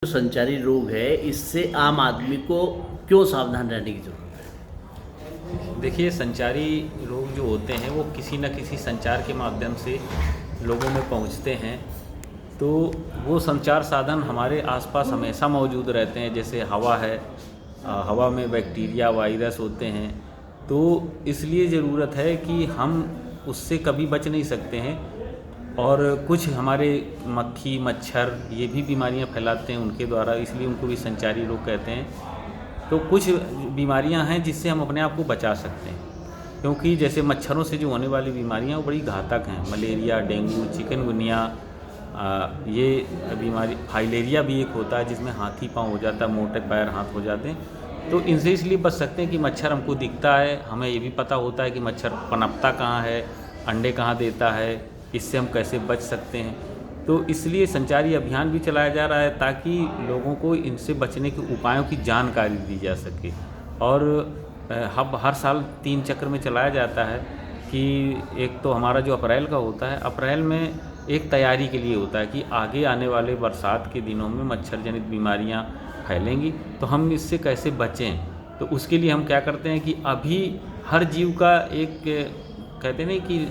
जो संचारी रोग है इससे आम आदमी को क्यों सावधान रहने की जरूरत है? देखिए, संचारी रोग जो होते हैं वो किसी न किसी संचार के माध्यम से लोगों में पहुंचते हैं। तो वो संचार साधन हमारे आसपास हमेशा मौजूद रहते हैं। जैसे हवा है, हवा में बैक्टीरिया वायरस होते हैं। तो इसलिए ज़रूरत है कि हम उससे कभी बच नहीं सकते हैं। और कुछ हमारे मक्खी मच्छर ये भी बीमारियां फैलाते हैं उनके द्वारा, इसलिए उनको भी संचारी रोग कहते हैं। तो कुछ बीमारियां हैं जिससे हम अपने आप को बचा सकते हैं, क्योंकि जैसे मच्छरों से जो होने वाली बीमारियां वो बड़ी घातक हैं। मलेरिया, डेंगू, चिकनगुनिया, ये बीमारी, फाइलेरिया भी एक होता है जिसमें हाथी पाँव हो जाता है, मोटे पैर हाथ हो जाते हैं। तो इनसे इसलिए बच सकते हैं कि मच्छर हमको दिखता है, हमें ये भी पता होता है कि मच्छर पनपता कहाँ है, अंडे कहाँ देता है, इससे हम कैसे बच सकते हैं। तो इसलिए संचारी अभियान भी चलाया जा रहा है ताकि लोगों को इनसे बचने के उपायों की जानकारी दी जा सके। और हर साल 3 चक्र में चलाया जाता है कि एक तो हमारा जो अप्रैल का होता है, अप्रैल में एक तैयारी के लिए होता है कि आगे आने वाले बरसात के दिनों में मच्छर जनित बीमारियां फैलेंगी, तो हम इससे कैसे बचें। तो उसके लिए हम क्या करते हैं कि अभी हर जीव का एक, कहते नहीं कि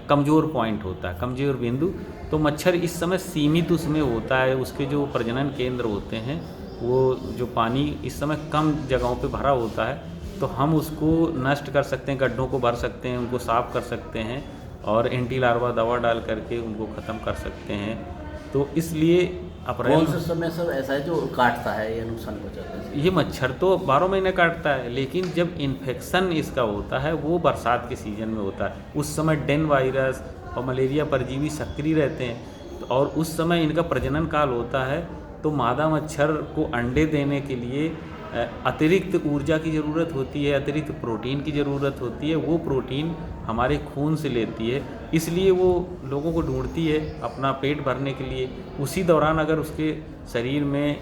कमज़ोर पॉइंट होता है, कमज़ोर बिंदु। तो मच्छर इस समय सीमित उसमें होता है, उसके जो प्रजनन केंद्र होते हैं, वो जो पानी इस समय कम जगहों पे भरा होता है, तो हम उसको नष्ट कर सकते हैं, गड्ढों को भर सकते हैं, उनको साफ़ कर सकते हैं और एंटी लार्वा दवा डाल करके उनको ख़त्म कर सकते हैं। तो इसलिए अप्रैल कौन सा समय सर ऐसा है जो काटता है या नुकसान पहुंचाता है? ये मच्छर तो 12 महीने काटता है, लेकिन जब इन्फेक्शन इसका होता है वो बरसात के सीज़न में होता है। उस समय डेन वायरस और मलेरिया परजीवी सक्रिय रहते हैं, और उस समय इनका प्रजनन काल होता है। तो मादा मच्छर को अंडे देने के लिए अतिरिक्त ऊर्जा की ज़रूरत होती है, अतिरिक्त प्रोटीन की ज़रूरत होती है। वो प्रोटीन हमारे खून से लेती है, इसलिए वो लोगों को ढूंढती है अपना पेट भरने के लिए। उसी दौरान अगर उसके शरीर में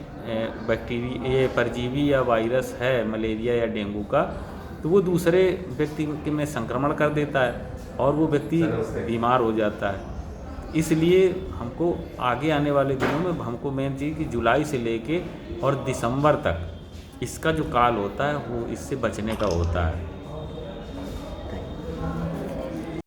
बैक्टीरिया, ये परजीवी या वायरस है मलेरिया या डेंगू का, तो वो दूसरे व्यक्ति में संक्रमण कर देता है और वो व्यक्ति बीमार हो जाता है। इसलिए हमको आगे आने वाले दिनों में हमको मेन चीज़ कि जुलाई से लेके और दिसंबर तक इसका जो काल होता है वो इससे बचने का होता है।